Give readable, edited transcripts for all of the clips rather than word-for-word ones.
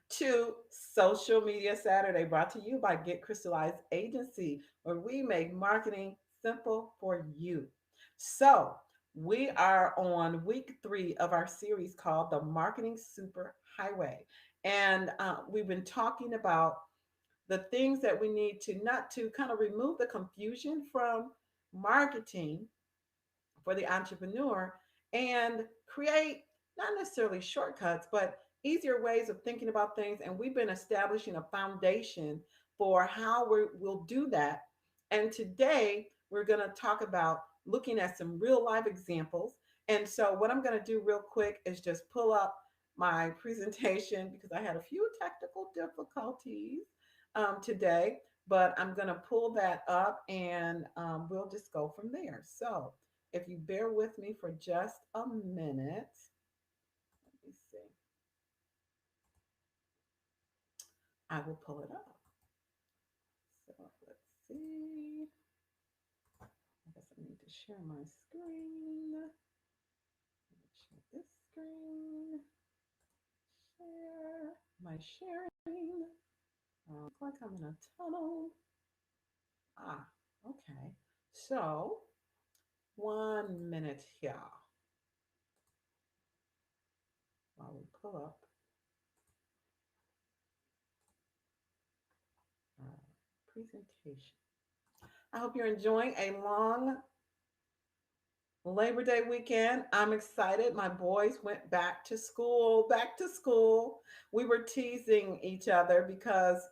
to Social Media Saturday, brought to you by Get Crystalized Agency, where we make marketing simple for you. So, we are on week 3 of our series called the Marketing Super Highway. And we've been talking about the things that we need to not to kind of remove the confusion from marketing for the entrepreneur and create not necessarily shortcuts, but easier ways of thinking about things. And we've been establishing a foundation for how we'll do that. And today we're going to talk about looking at some real life examples. And so, what I'm going to do real quick is just pull up my presentation because I had a few technical difficulties today, but I'm going to pull that up and we'll just go from there. So, if you bear with me for just a minute, let me see. I will pull it up. So let's see. I guess I need to share my screen. Let me share this screen. Share my sharing. Looks like I'm in a tunnel. Ah, okay. So 1 minute here while we pull up our presentation. I hope you're enjoying a long Labor Day weekend. I'm excited. My boys went back to school. Back to school. We were teasing each other because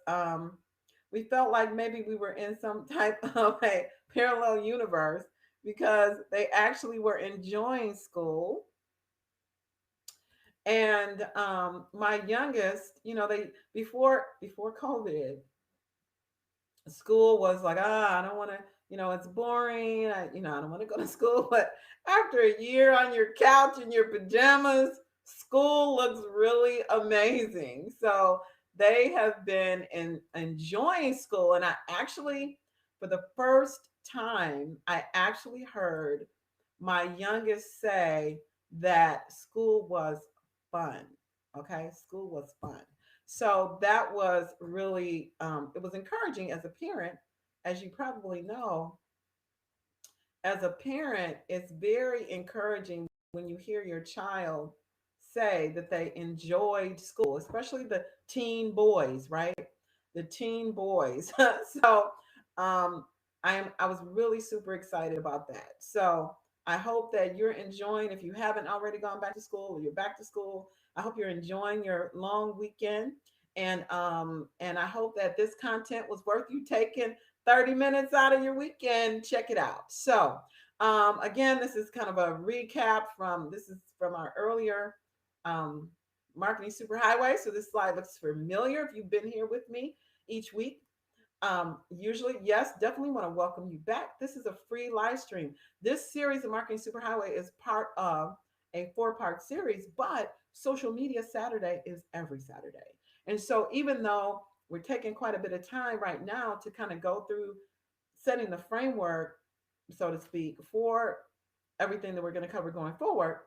we felt like maybe we were in some type of a parallel universe because they actually were enjoying school. And my youngest, they before COVID, school was like, I don't want to, it's boring. I don't want to go to school. But after a year on your couch in your pajamas, school looks really amazing. So they have been enjoying school. And I actually, for the first time, I actually heard my youngest say that school was fun. Okay. School was fun. So that was really, it was encouraging as a parent. As you probably know, as a parent, it's very encouraging when you hear your child say that they enjoyed school, especially the teen boys, right? The teen boys. So um, I was really super excited about that. So I hope that you're enjoying. If you haven't already gone back to school or you're back to school, I hope you're enjoying your long weekend. And I hope that this content was worth you taking 30 minutes out of your weekend. Check it out. So again, this is kind of a recap from our earlier um, marketing superhighway. So this slide looks familiar if you've been here with me each week. Usually, yes, definitely want to welcome you back. This is a free live stream. This series of Marketing Superhighway is part of a 4-part series, but Social Media Saturday is every Saturday. And so, even though we're taking quite a bit of time right now to kind of go through setting the framework, so to speak, for everything that we're going to cover going forward,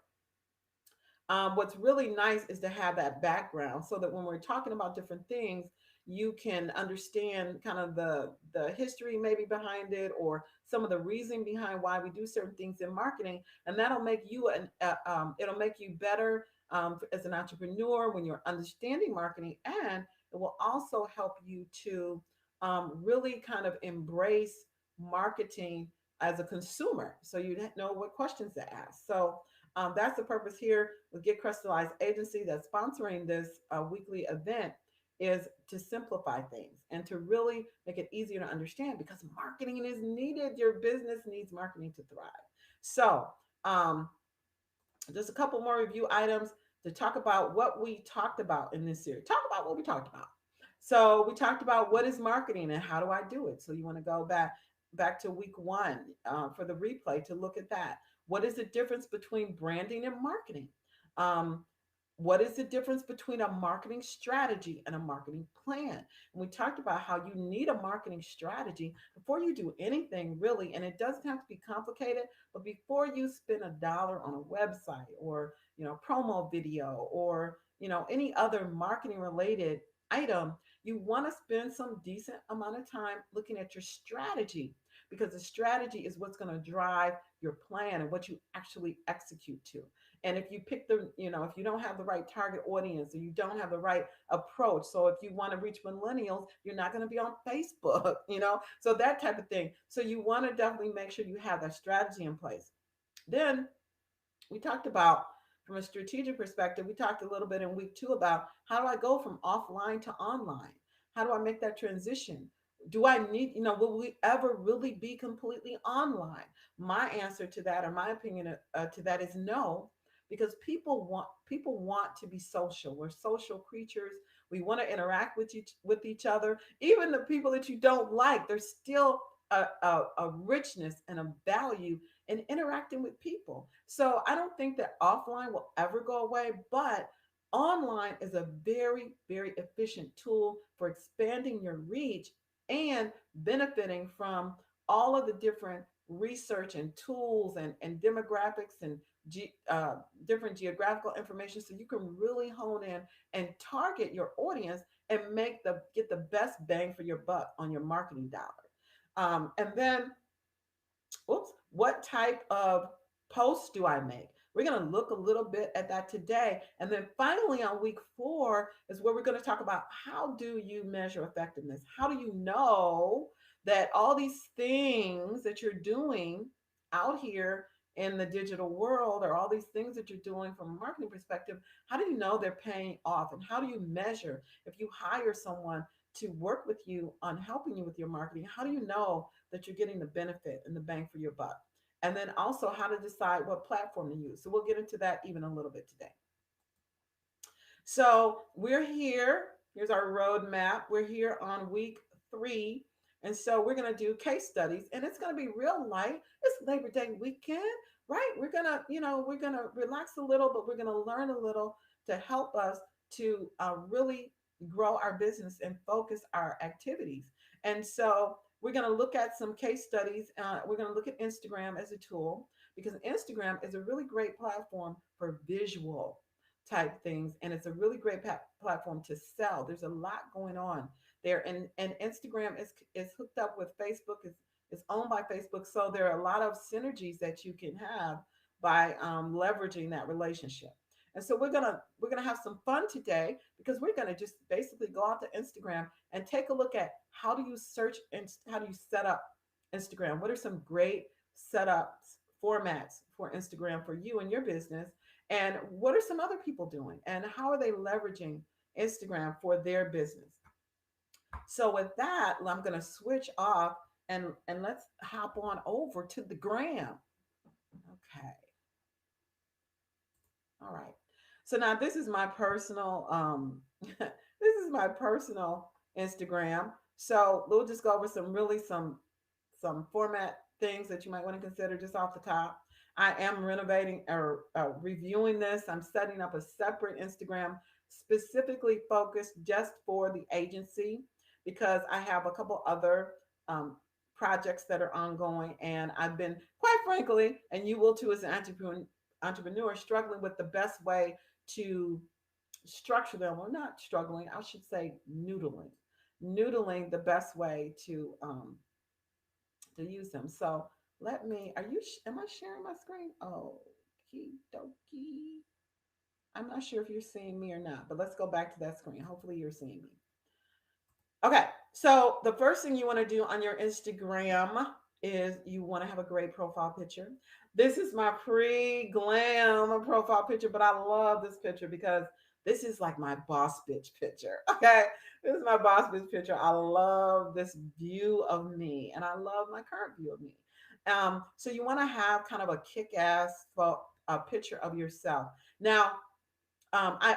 what's really nice is to have that background so that when we're talking about different things, you can understand kind of the history maybe behind it or some of the reason behind why we do certain things in marketing, and that'll make you it'll make you better as an entrepreneur when you're understanding marketing, and it will also help you to really kind of embrace marketing as a consumer so you know what questions to ask. So that's the purpose here with Get Crystallized Agency that's sponsoring this weekly event, is to simplify things and to really make it easier to understand because marketing is needed. Your business needs marketing to thrive. So um, just a couple more review items to talk about what we talked about in this series. Talk about what we talked about. So we talked about what is marketing and how do I do it. So you want to go back to week 1 for the replay to look at that. What is the difference between branding and marketing? Um, what is the difference between a marketing strategy and a marketing plan? And we talked about how you need a marketing strategy before you do anything really, and it doesn't have to be complicated, but before you spend a dollar on a website or promo video or any other marketing related item, you want to spend some decent amount of time looking at your strategy, because the strategy is what's going to drive your plan and what you actually execute to. And if you pick if you don't have the right target audience, or you don't have the right approach, so if you want to reach millennials, you're not going to be on Facebook, so that type of thing. So you want to definitely make sure you have that strategy in place. Then we talked about, from a strategic perspective, we talked a little bit in week 2 about how do I go from offline to online? How do I make that transition? Do I need, will we ever really be completely online? My answer to that, or my opinion to that, is no, because people want to be social. We're social creatures. We want to interact with each other. Even the people that you don't like, there's still a richness and a value in interacting with people. So I don't think that offline will ever go away, but online is a very, very efficient tool for expanding your reach and benefiting from all of the different research and tools and demographics and different geographical information, so you can really hone in and target your audience and get the best bang for your buck on your marketing dollar. And then, oops, what type of posts do I make? We're going to look a little bit at that today. And then finally, on week 4 is where we're going to talk about, how do you measure effectiveness? How do you know that all these things that you're doing out here in the digital world, or all these things that you're doing from a marketing perspective, how do you know they're paying off? And how do you measure, if you hire someone to work with you on helping you with your marketing, how do you know that you're getting the benefit and the bang for your buck? And then also how to decide what platform to use. So we'll get into that even a little bit today. So we're here. Here's our roadmap. We're here on week 3. And so we're going to do case studies, and it's going to be real light. It's Labor Day weekend, right? We're going to relax a little, but we're going to learn a little to help us to really grow our business and focus our activities. And so we're going to look at some case studies. We're going to look at Instagram as a tool, because Instagram is a really great platform for visual type things, and it's a really great platform to sell. There's a lot going on there, and Instagram is hooked up with Facebook. Is owned by Facebook, so there are a lot of synergies that you can have by leveraging that relationship. And so we're gonna have some fun today, because we're gonna just basically go out to Instagram and take a look at, how do you search and how do you set up Instagram? What are some great setups, formats for Instagram for you and your business? And what are some other people doing? And how are they leveraging Instagram for their business? So with that, I'm going to switch off, and let's hop on over to the gram. Okay. All right. So now this is my personal this is my personal Instagram. So we'll just go over some format things that you might want to consider just off the top. I am renovating or reviewing this. I'm setting up a separate Instagram specifically focused just for the agency, because I have a couple other um, projects that are ongoing, and I've been, quite frankly, and you will too as an entrepreneur, struggling with the best way to structure them, or not struggling, I should say noodling the best way to use them. So am I sharing my screen? Oh, okie dokie. I'm not sure if you're seeing me or not, but let's go back to that screen. Hopefully you're seeing me. Okay, so the first thing you want to do on your Instagram is you want to have a great profile picture. This is my pre-glam profile picture, but I love this picture because this is like my boss bitch picture. Okay, this is my boss bitch picture. I love this view of me, and I love my current view of me. So you want to have kind of a kick-ass picture of yourself. Now, I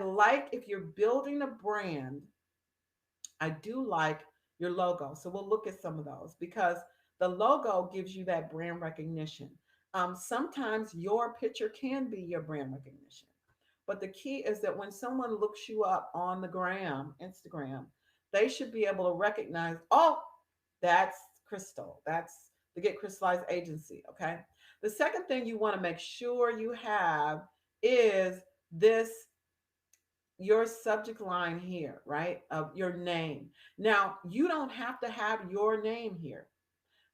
like, if you're building a brand, I do like your logo. So we'll look at some of those, because the logo gives you that brand recognition. Sometimes your picture can be your brand recognition. But the key is that when someone looks you up on the Instagram, they should be able to recognize, oh, that's Crystal. That's the Get Crystalized agency. Okay. The second thing you want to make sure you have is this your subject line here, right? Of your name. Now, you don't have to have your name here.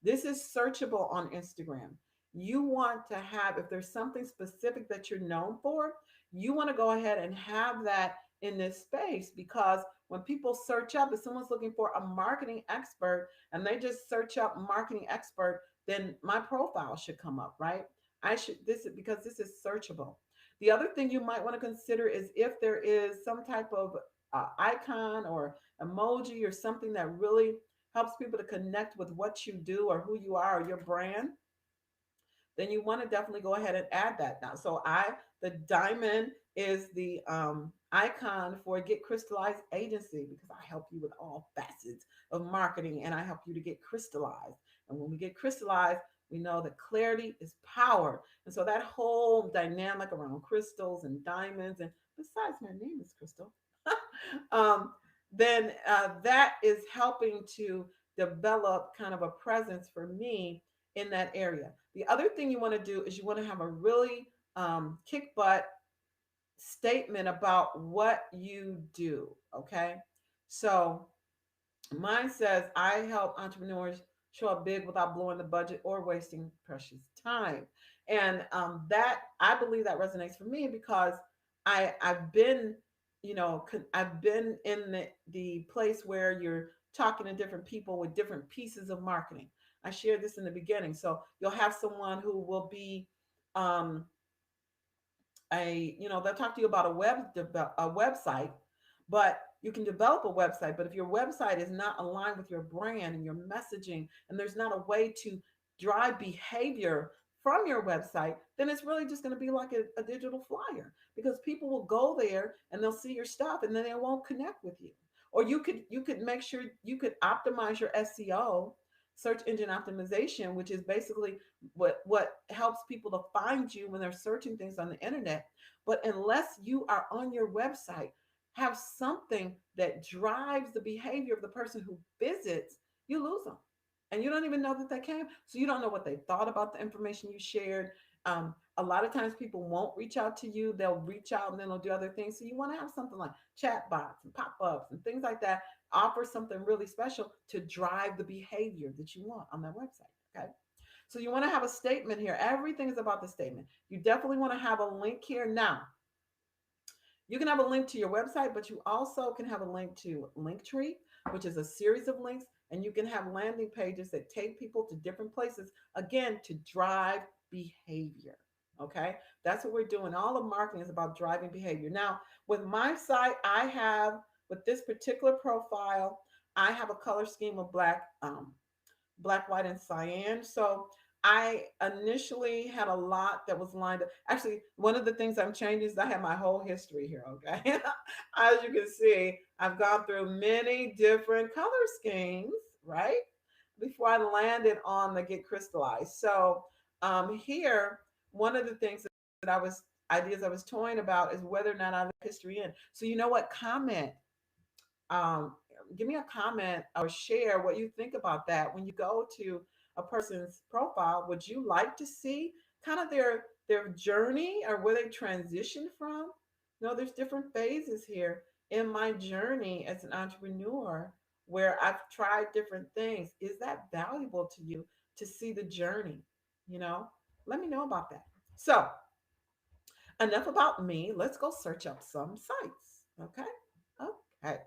This is searchable on Instagram. You want to have, if there's something specific that you're known for, you want to go ahead and have that in this space, because when people search up, if someone's looking for a marketing expert and they just search up marketing expert, then my profile should come up, right? I should, this is because this is searchable. The other thing you might want to consider is if there is some type of icon or emoji or something that really helps people to connect with what you do or who you are or your brand, then you want to definitely go ahead and add that now. So the diamond is the icon for Get Crystallized Agency, because I help you with all facets of marketing and I help you to get crystallized. And when we get crystallized, we know that clarity is power. And so that whole dynamic around crystals and diamonds, and besides, my name is Crystal, um, then that is helping to develop kind of a presence for me in that area. The other thing you want to do is you want to have a really kick butt statement about what you do. Okay. So mine says, I help entrepreneurs show up big without blowing the budget or wasting precious time. And that, I believe that resonates for me because I've been, I've been in the place where you're talking to different people with different pieces of marketing. I shared this in the beginning. So you'll have someone who will be um, they'll talk to you about a website, but you can develop a website, but if your website is not aligned with your brand and your messaging, and there's not a way to drive behavior from your website, then it's really just going to be like a digital flyer, because people will go there and they'll see your stuff and then they won't connect with you. Or you could make sure you could optimize your SEO, search engine optimization, which is basically what helps people to find you when they're searching things on the internet. But unless you are on your website, have something that drives the behavior of the person who visits, you lose them. And you don't even know that they came. So you don't know what they thought about the information you shared. A lot of times people won't reach out to you. They'll reach out and then they'll do other things. So you want to have something like chat bots and pop-ups and things like that. Offer something really special to drive the behavior that you want on that website. Okay. So you want to have a statement here. Everything is about the statement. You definitely want to have a link here. Now, you can have a link to your website, but you also can have a link to Linktree, which is a series of links, and you can have landing pages that take people to different places, again, to drive behavior. Okay, that's what we're doing. All of marketing is about driving behavior. Now, with my site, with this particular profile, I have a color scheme of black, white, and cyan. So I initially had a lot that was lined up. Actually, one of the things I'm changing is I have my whole history here. Okay. As you can see, I've gone through many different color schemes, right? Before I landed on the Get Crystallized. So here, one of the things that ideas I was toying about is whether or not I let history in. So you know what? Um, Give me a comment or share what you think about that when you go to a person's profile. Would you like to see kind of their journey or where they transition from? No, there's different phases here in my journey as an entrepreneur where I've tried different things. Is that valuable to you to see the journey? You know, let me know about that. So, enough about me. Let's go search up some sites. Okay. Okay.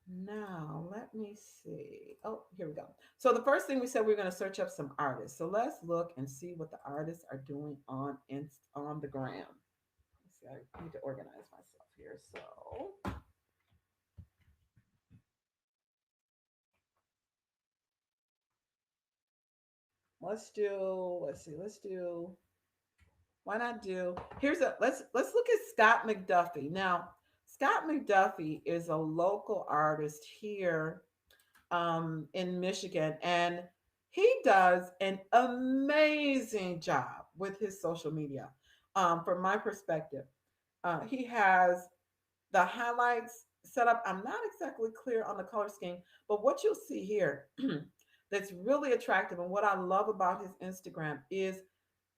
Now, let me see. Oh, here we go. So the first thing we said, we are going to search up some artists. So let's look and see what the artists are doing on the gram. Let's see, I need to organize myself here. So let's do, why not do, let's look at Scott McDuffie. Now, Scott McDuffie is a local artist here in Michigan, and he does an amazing job with his social media. From my perspective, he has the highlights set up. I'm not exactly clear on the color scheme, but what you'll see here that's really attractive, and what I love about his Instagram is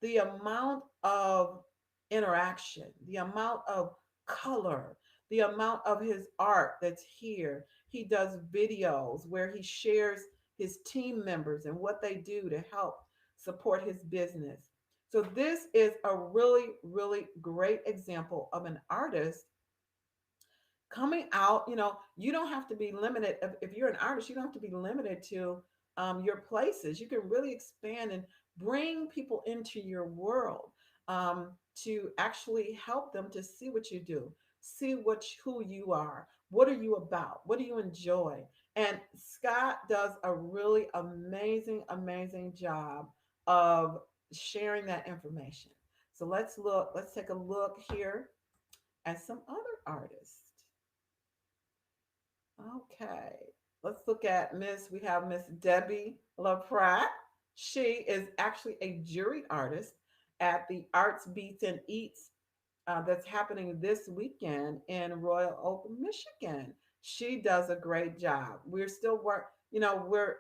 the amount of interaction, the amount of color, the amount of his art that's here. He does videos where he shares his team members and what they do to help support his business. So this is a really, really great example of an artist coming out. You don't have to be limited. If you're an artist, you don't have to be limited to your places. You can really expand and bring people into your world, to actually help them to see what you do, see who you are, what are you about, what do you enjoy. And Scott does a really amazing, amazing job of sharing that information. So let's take a look here at some other artists. Okay, let's look at we have Miss Debbie LaPratt. She is actually a juried artist at the Arts Beats and Eats, that's happening this weekend in Royal Oak, Michigan. She does a great job. We're still we're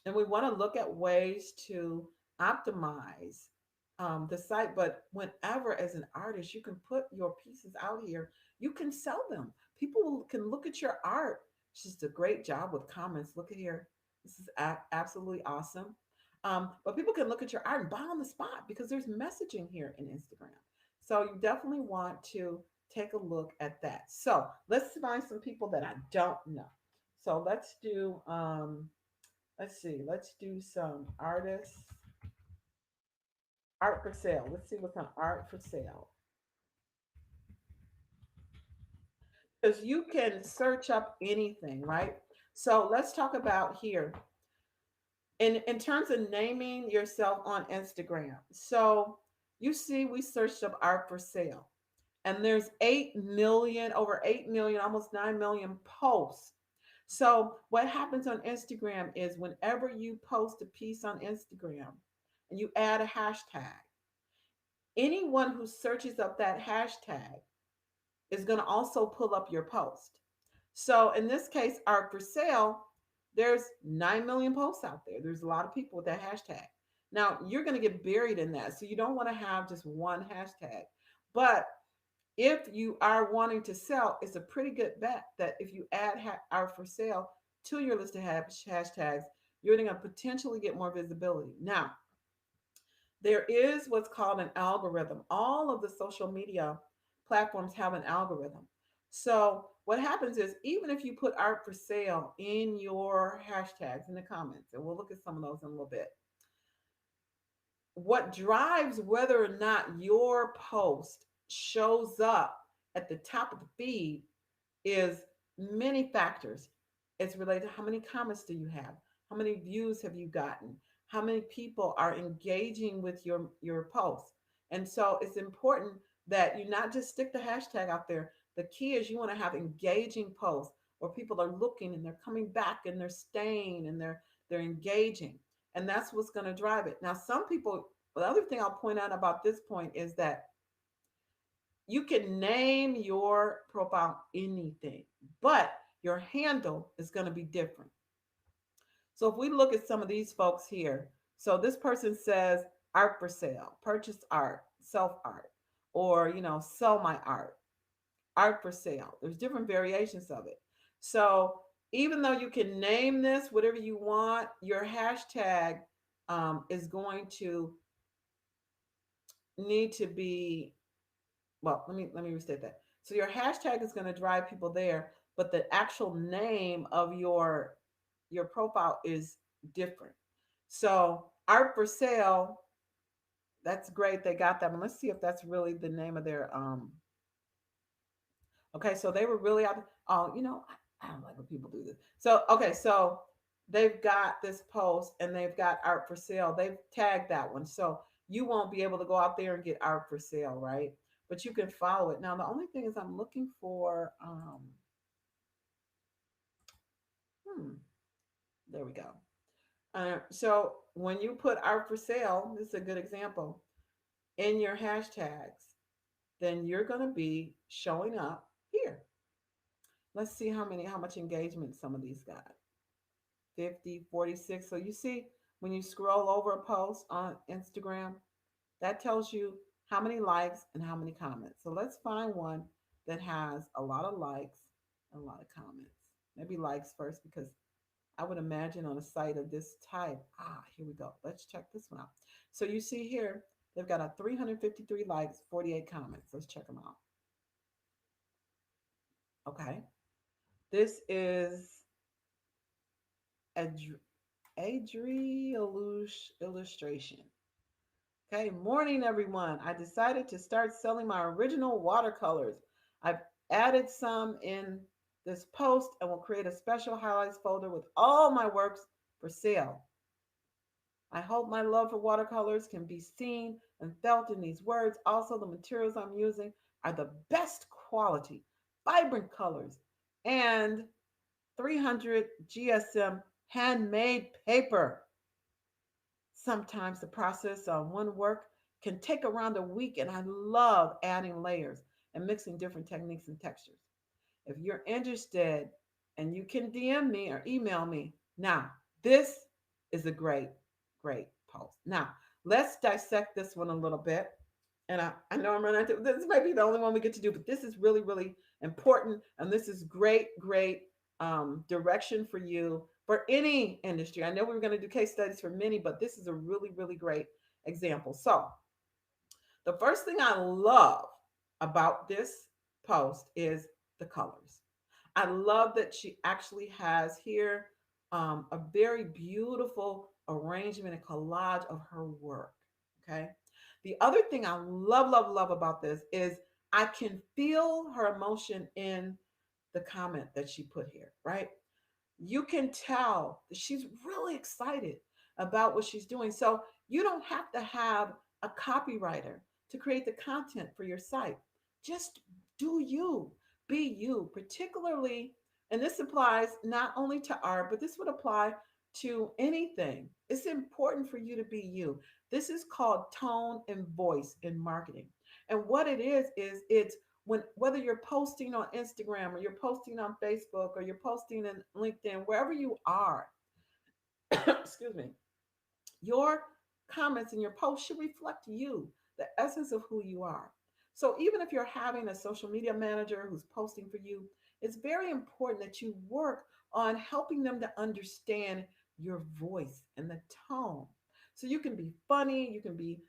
and we want to look at ways to optimize the site. But whenever, as an artist, you can put your pieces out here, you can sell them. People can look at your art. She's just a great job with comments. Look at here. This is absolutely awesome. But people can look at your art and buy on the spot because there's messaging here in Instagram. So you definitely want to take a look at that. So let's find some people that I don't know. So let's see. Let's do some artists. Art for sale. Let's see what's on art for sale. Because you can search up anything, right? So let's talk about here in terms of naming yourself on Instagram. So you see, we searched up art for sale, and there's 8 million, over 8 million, almost 9 million posts. So what happens on Instagram is whenever you post a piece on Instagram and you add a hashtag, anyone who searches up that hashtag is going to also pull up your post. So in this case, art for sale, there's 9 million posts out there. There's a lot of people with that hashtag. Now you're going to get buried in that. So you don't want to have just one hashtag. But if you are wanting to sell, it's a pretty good bet that if you add art for sale to your list of hashtags, you're going to potentially get more visibility. Now, there is what's called an algorithm. All of the social media platforms have an algorithm. So what happens is, even if you put art for sale in your hashtags in the comments, and we'll look at some of those in a little bit, what drives whether or not your post shows up at the top of the feed is many factors. It's related to how many comments do you have, how many views have you gotten, how many people are engaging with your post. And so it's important that you not just stick the hashtag out there. The key is you want to have engaging posts where people are looking and they're coming back and they're staying and they're engaging. And that's what's going to drive it. Now, some people, the other thing I'll point out about this point is that you can name your profile anything, but your handle is going to be different. So if we look at some of these folks here, so this person says art for sale, purchase art, self art, or, sell my art, art for sale. There's different variations of it. So even though you can name this whatever you want, your hashtag is going to need to be, well, let me restate that. So your hashtag is going to drive people there, but the actual name of your profile is different. So art for sale, that's great. They got that. But let's see if that's really the name of their okay, so they were really out. Oh, I don't like when people do this. So okay, so they've got this post and they've got art for sale. They've tagged that one. So you won't be able to go out there and get art for sale, right? But you can follow it. Now the only thing is I'm looking for hmm, there we go. So when you put art for sale, this is a good example, in your hashtags, then you're going to be showing up here. Let's see how much engagement some of these got. 50, 46. So you see, when you scroll over a post on Instagram, that tells you how many likes and how many comments. So let's find one that has a lot of likes and a lot of comments. Maybe likes first because I would imagine on a site of this type. Here we go. Let's check this one out. So you see here, they've got a 353 likes, 48 comments. Let's check them out. Okay. This is Adri illustration. Okay, morning everyone. I decided to start selling my original watercolors. I've added some in this post and will create a special highlights folder with all my works for sale. I hope my love for watercolors can be seen and felt in these words. Also, the materials I'm using are the best quality, vibrant colors, and 300 GSM handmade paper. Sometimes the process on one work can take around a week, and I love adding layers and mixing different techniques and textures. If you're interested, and you can DM me or email me. Now, this is a great, great post. Now, let's dissect this one a little bit. And I know I'm running out. This might be the only one we get to do, but this is really, really important. And this is great, great direction for you for any industry. I know we were going to do case studies for many, but this is a really, really great example. So, the first thing I love about this post is the colors. I love that she actually has here a very beautiful arrangement and collage of her work. Okay. The other thing I love, love, love about this is I can feel her emotion in the comment that she put here, right? You can tell that she's really excited about what she's doing. So you don't have to have a copywriter to create the content for your site. Just do you, be you, particularly, and this applies not only to art, but this would apply to anything. It's important for you to be you. This is called tone and voice in marketing. And what it is it's when whether you're posting on Instagram or you're posting on Facebook or you're posting in LinkedIn, wherever you are, excuse me, your comments and your posts should reflect you, the essence of who you are. So even if you're having a social media manager who's posting for you, it's very important that you work on helping them to understand your voice and the tone. So you can be funny, you can be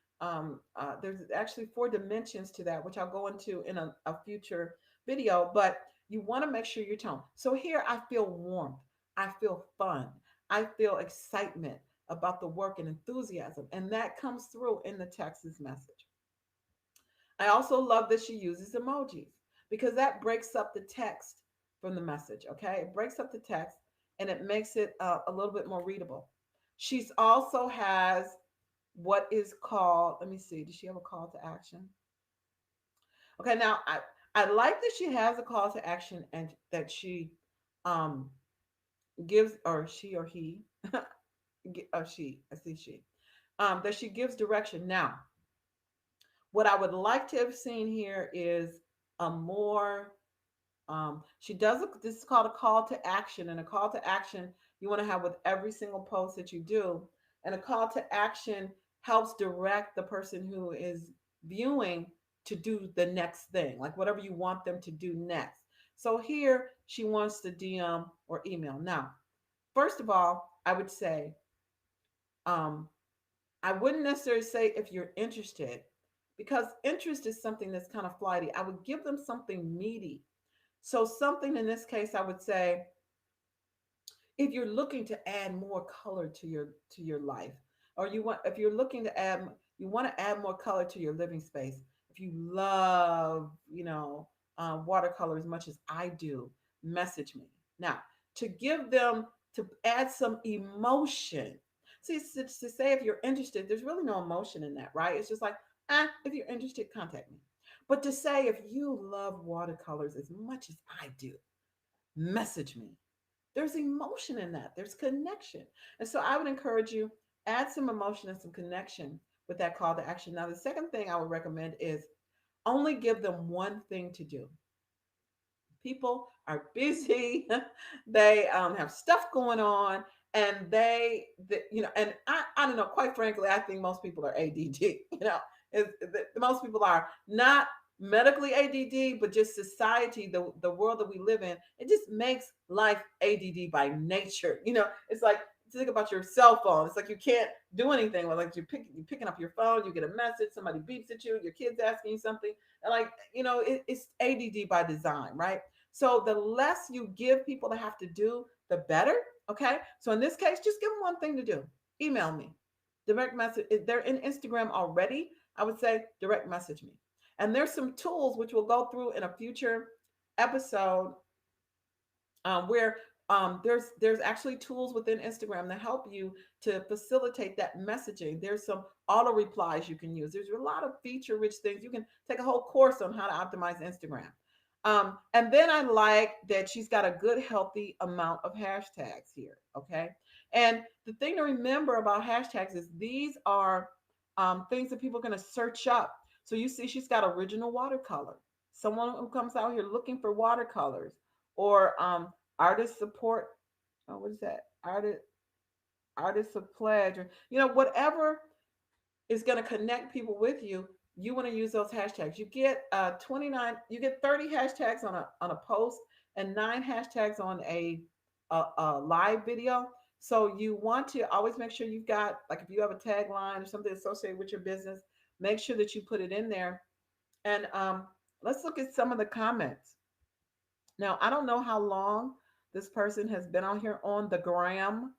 there's actually four dimensions to that, which I'll go into in a future video, but you want to make sure your tone. So here I feel warmth, I feel fun, I feel excitement about the work and enthusiasm, and that comes through in the text's message. I also love that she uses emojis because that breaks up the text from the message. Okay, it breaks up the text and it makes it a little bit more readable. She's also has what is called, let me see, does she have a call to action? Okay, now I like that she has a call to action and that she um gives, or she or he, or she, I see she, that she gives direction. Now, what I would like to have seen here is a more, she does, this is called a call to action, and a call to action you want to have with every single post that you do. And a call to action helps direct the person who is viewing to do the next thing, like whatever you want them to do next. So here she wants to DM or email. Now, first of all, I would say, um, I wouldn't necessarily say if you're interested, because interest is something that's kind of flighty. I would give them something meaty. So something in this case, I would say, if you're looking to add more color to your life, or you want, if you're looking to add, you want to add more color to your living space. If you love, watercolor as much as I do, message me now to give them, to add some emotion. See, to say if you're interested, there's really no emotion in that, right? It's just like, if you're interested, contact me. But to say if you love watercolors as much as I do, message me. There's emotion in that. There's connection. And so I would encourage you, add some emotion and some connection with that call to action. Now, the second thing I would recommend is only give them one thing to do. People are busy. They have stuff going on, and and I don't know, quite frankly, I think most people are ADD, most people are not medically ADD, but just society, the world that we live in, it just makes life ADD by nature. It's like, think about your cell phone. It's like you can't do anything. Like you're picking up your phone, you get a message, somebody beeps at you, your kid's asking you something, and like it's ADD by design, right? So the less you give people to have to do, the better. Okay, so in this case, just give them one thing to do: email me, direct message. If they're in Instagram already, I would say direct message me. And there's some tools which we'll go through in a future episode, where there's actually tools within Instagram that help you to facilitate that messaging. There's some auto replies you can use. There's a lot of feature rich things. You can take a whole course on how to optimize Instagram. And then I like that she's got a good, healthy amount of hashtags here. Okay. And the thing to remember about hashtags is these are things that people are going to search up. So you see, she's got original watercolor. Someone who comes out here looking for watercolors, or artist support. Oh, what is that? Artist of pledge, or whatever is going to connect people with you. You want to use those hashtags. You get 29. You get 30 hashtags on a post, and 9 hashtags on a live video. So you want to always make sure you've got, like, if you have a tagline or something associated with your business, make sure that you put it in there. And let's look at some of the comments. Now, I don't know how long this person has been out here on the gram,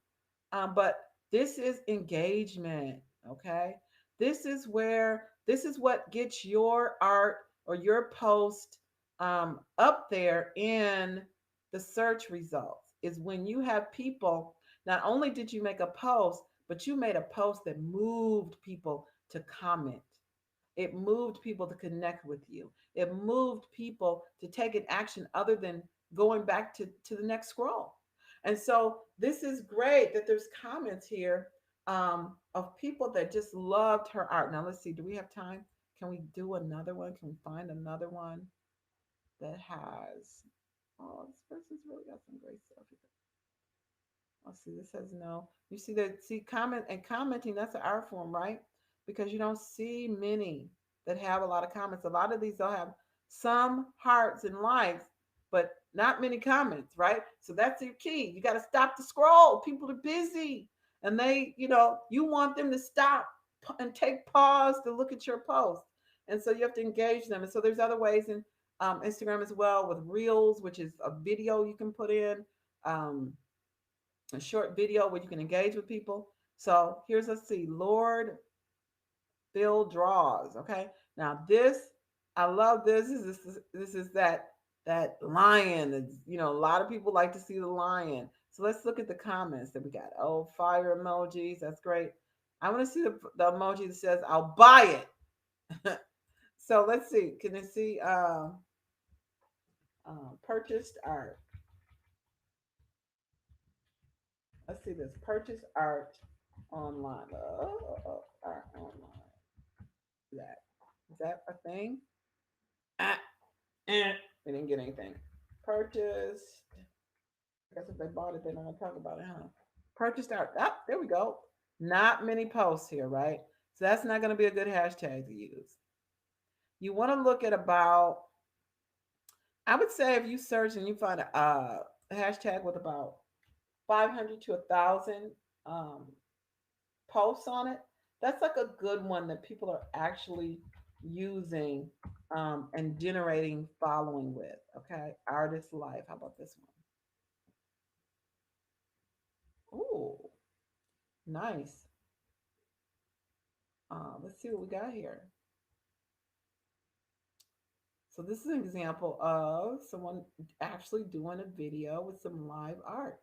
but this is engagement. Okay. This is what gets your art or your post up there in the search results, is when you have people. Not only did you make a post, but you made a post that moved people to comment. It moved people to connect with you. It moved people to take an action other than going back to the next scroll. And so this is great that there's comments here of people that just loved her art. Now let's see, do we have time? Can we do another one? Can we find another one that has, oh, this person's really got some great stuff here. Let's see, this says no. You see that, see, comment and commenting, that's an art form, right? Because you don't see many that have a lot of comments. A lot of these they'll have some hearts and likes, but not many comments, right? So that's your key. You got to stop the scroll. People are busy, and you want them to stop and take pause to look at your post. And so you have to engage them. And so there's other ways in Instagram as well, with Reels, which is a video you can put in. Um, a short video where you can engage with people. So here's, let's see, Lord Phil draws. Okay, now this, I love this. This is that lion. A lot of people like to see the lion. So let's look at the comments that we got. Oh, fire emojis. That's great. I want to see the emoji that says I'll buy it. So let's see. Can you see purchased art? Let's see this. Purchase art online. Art online. That is that a thing? Ah, we didn't get anything. Purchased. I guess if they bought it, they're not gonna talk about it, huh? Purchased art. Ah, there we go. Not many posts here, right? So that's not gonna be a good hashtag to use. You want to look at about, I would say, if you search and you find a hashtag with about 500 to 1,000 um, posts on it, that's like a good one that people are actually using and generating following with. Okay, artist life. How about this one? Ooh, nice. Let's see what we got here. So this is an example of someone actually doing a video with some live art.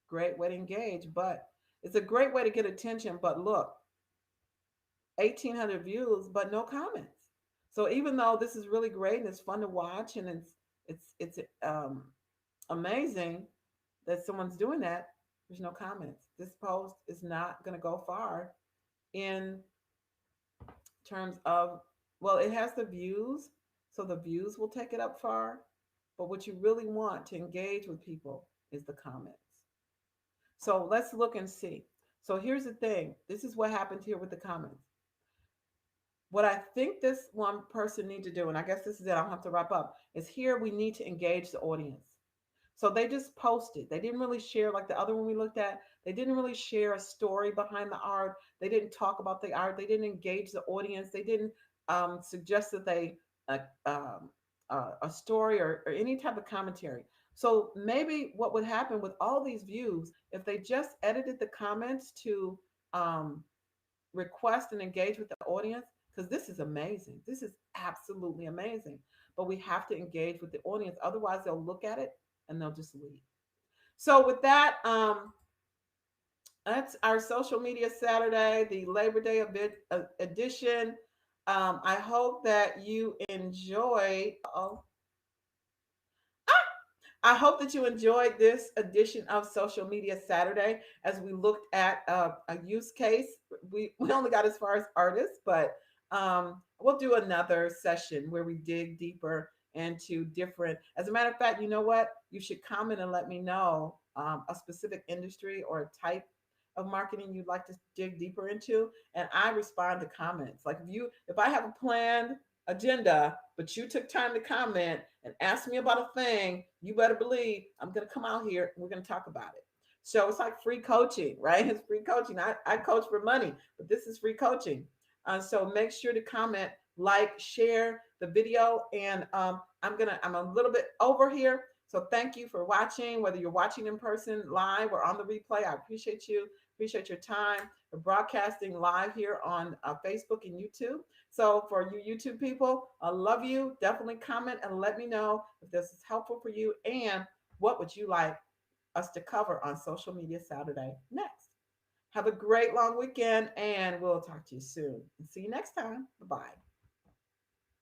Great way to engage, but it's a great way to get attention. But look, 1,800 views, but no comments. So even though this is really great and it's fun to watch and it's amazing that someone's doing that, there's no comments. This post is not going to go far in terms of, well, it has the views, so the views will take it up far. But what you really want to engage with people is the comments. So let's look and see. So here's the thing. This is what happened here with the comments. What I think this one person need to do, and I guess this is it, I'll have to wrap up, is here we need to engage the audience. So they just posted. They didn't really share like the other one we looked at. They didn't really share a story behind the art. They didn't talk about the art. They didn't engage the audience. They didn't suggest that they uh, um, a story or any type of commentary. So maybe what would happen with all these views if they just edited the comments to um, request and engage with the audience, because this is amazing. This is absolutely amazing. But we have to engage with the audience. Otherwise, they'll look at it and they'll just leave. So with that, that's our social media Saturday, the Labor Day edition. I hope that you enjoyed. Oh, I hope that you enjoyed this edition of Social Media Saturday as we looked at a use case. We only got as far as artists, but we'll do another session where we dig deeper into different. As a matter of fact, you know what? You should comment and let me know a specific industry or a type of marketing you'd like to dig deeper into, and I respond to comments. Like if I have a planned agenda, but you took time to comment and ask me about a thing, you better believe I'm going to come out here and we're going to talk about it. So it's like free coaching, right? It's free coaching. I coach for money, but this is free coaching. So make sure to comment, like, share the video. And I'm a little bit over here. So thank you for watching, whether you're watching in person, live, or on the replay. I appreciate you. Appreciate your time. We're broadcasting live here on Facebook and YouTube. So for you YouTube people, I love you. Definitely comment and let me know if this is helpful for you and what would you like us to cover on Social Media Saturday next. Have a great long weekend and we'll talk to you soon. And see you next time. Bye-bye.